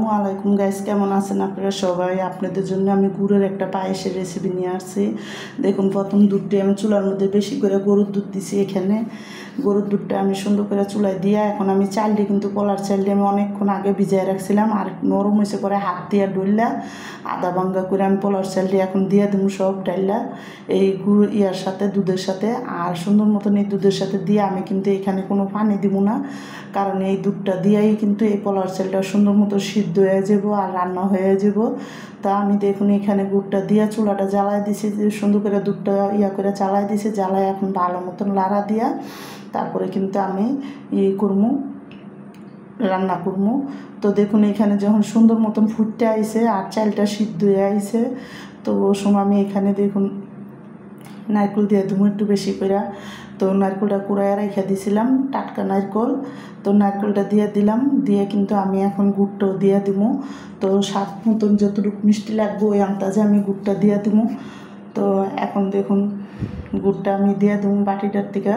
আসসালামু আলাইকুম গাইস, কেমন আছেন আপনারা সবাই? আপনাদের জন্য আমি গুড়ের একটা পায়েসের রেসিপি নিয়ে আসছি। দেখুন, প্রথম দুধটি আমি চুলার মধ্যে বেশি করে গরুর দুধ দিছি। এখানে গরুর দুধটা আমি সুন্দর করে চুলায় দিয়া এখন আমি চালটি কিন্তু কলার চালটি আমি অনেকক্ষণ আগে ভিজাই রাখছিলাম, আর নরম হয়েছে করে হাত দিয়ে ডইলা আদা ভাঙ্গা করে আমি পোলার চালটি এখন দিয়ে দেবো সব ডাইলা এই গুড় ইয়ার সাথে, দুধের সাথে। আর সুন্দর মতন এই দুধের সাথে দিয়ে আমি কিন্তু এখানে কোনো পানি দিব না, কারণ এই দুধটা দিয়েই কিন্তু এই পোলার চালটা সুন্দর মতো সিদ্ধ হয়ে যাব আর রান্না হয়ে যাব। তা আমি দেখুন এখানে গুড়টা দিয়ে চুলাটা জ্বালাই দিছি, সুন্দর করে দুধটা করে জ্বালাই দিছি। জ্বালাই এখন ভালো মতন লাড়া দিয়া তারপরে কিন্তু আমি করবো, রান্না করবো। তো দেখুন এখানে যখন সুন্দর মতন ফুটতে আইছে আর চালটা সিদ্ধ হয়ে আইছে, তো ওই সময় আমি এখানে দেখুন নারকেল দিয়ে দেবো একটু বেশি করে। তো নারকেলটা কুড়াইয়া রেখে দিয়েছিলাম, টাটকা নারকেল। তো নারকেলটা দিয়ে দিলাম, দিয়ে কিন্তু আমি এখন গুড়টাও দিয়ে দিব। তো স্বাদ মতন যতটুকু মিষ্টি লাগবে ওই আন্দাজে আমি গুড়টা দিয়ে দিব। তো এখন দেখুন গুড়টা আমি দিয়ে দেবো বাটিটার থেকে।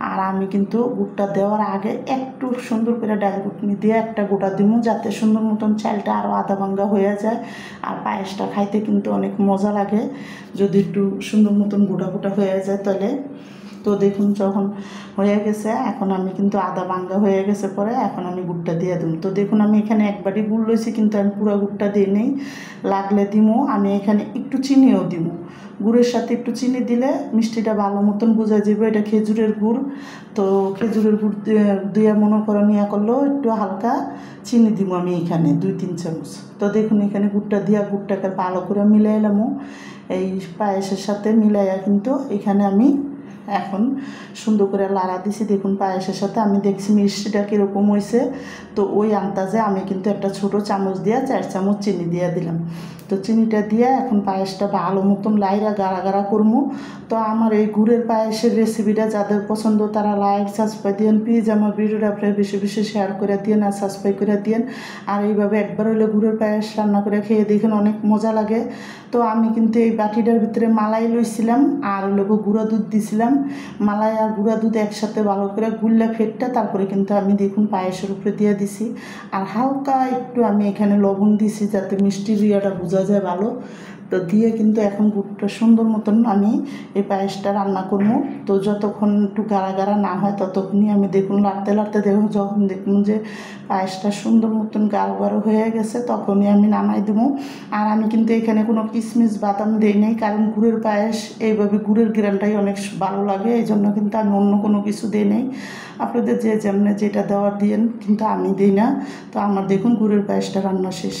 আর আমি কিন্তু গুড়টা দেওয়ার আগে একটু সুন্দর করে ডাল কুটনি দিয়ে একটা গোটা দিব, যাতে সুন্দর মতন চালটা আরও আধা ভাঙ্গা হয়ে যায়। আর পায়েসটা খাইতে কিন্তু অনেক মজা লাগে যদি একটু সুন্দর মতন গোটা গোটা হয়ে যায় তাহলে। তো দেখুন যখন হয়ে গেছে এখন আমি কিন্তু আদা ভাঙ্গা হয়ে গেছে পরে এখন আমি গুড়টা দিয়ে দেবো। তো দেখুন আমি এখানে একবারই গুড় লইছি, কিন্তু আমি পুরো গুড়টা দিয়ে নেই, লাগলে দিমো। আমি এখানে একটু চিনিও দিব, গুড়ের সাথে একটু চিনি দিলে মিষ্টিটা ভালো মতন বোঝা যাবে। এটা খেজুরের গুড়, তো খেজুরের গুড় দিয়ে মনে করো নিয়ে করলেও একটু হালকা চিনি দিব আমি এখানে 2-3 চামচ। তো দেখুন এখানে গুড়টা দিয়া গুড়টাকে ভালো করে মিলাইলাম এই পায়েসের সাথে মিলাইয়া, কিন্তু এখানে আমি এখন সুন্দর করে লাড়া দিছি। দেখুন পায়েসের সাথে আমি দেখছি মিষ্টিটা কীরকম হয়েছে। তো ওই আন্দাজে আমি কিন্তু একটা ছোটো চামচ দিয়ে 4 চামচ চিনি দিয়ে দিলাম। তো চিনিটা দিয়ে এখন পায়েসটা ভালো মতন লাইরা গাড়া গাড়া করবো। তো আমার এই গুড়ের পায়েসের রেসিপিটা যাদের পছন্দ তারা লাইক সাবস্ক্রাইব দিন, প্লিজ আমার ভিডিওটা আপনারা বেশি বেশি শেয়ার করে দিন আর সাবস্ক্রাইব করে দিন। আর এইভাবে একবার হলে গুড়ের পায়েস রান্না করে খেয়ে দেখেন, অনেক মজা লাগে। তো আমি কিন্তু এই বাটিটার ভিতরে মালাই লইছিলাম আর গুঁড়া দুধ দিছিলাম। মালাই আর গুঁড়া দুধ একসাথে ভালো করে গুল্লা ফেটটা তারপরে কিন্তু আমি দেখুন পায়েসের উপরে দিয়ে দিছি। আর হালকা একটু আমি এখানে লবণ দিছি যাতে মিষ্টির ইয়েটা বোঝা যায় ভালো। তো দিয়ে কিন্তু এখন গুড়টা সুন্দর মতন আমি এই পায়েসটা রান্না করবো। তো যতক্ষণ একটু গাঢ়া গাঢ়া না হয় ততক্ষণই আমি দেখুন লাড়তে লাড়তে দেখুন, যখন দেখুন যে পায়েসটা সুন্দর মতন গাঢ় গাঢ় হয়ে গেছে তখনই আমি নামাই দেবো। আর আমি কিন্তু এখানে কোনো কিশমিশ বাদাম দিই নাই, কারণ গুড়ের পায়েস এইভাবে গুড়ের গ্রানটাই অনেক ভালো লাগে, এই জন্য কিন্তু আমি অন্য কোনো কিছু দিই নাই। আপনাদের যে যেমন যেটা দেওয়ার দিয়েন, কিন্তু আমি দিই না। তো আমার দেখুন গুড়ের পায়েসটা রান্না শেষ।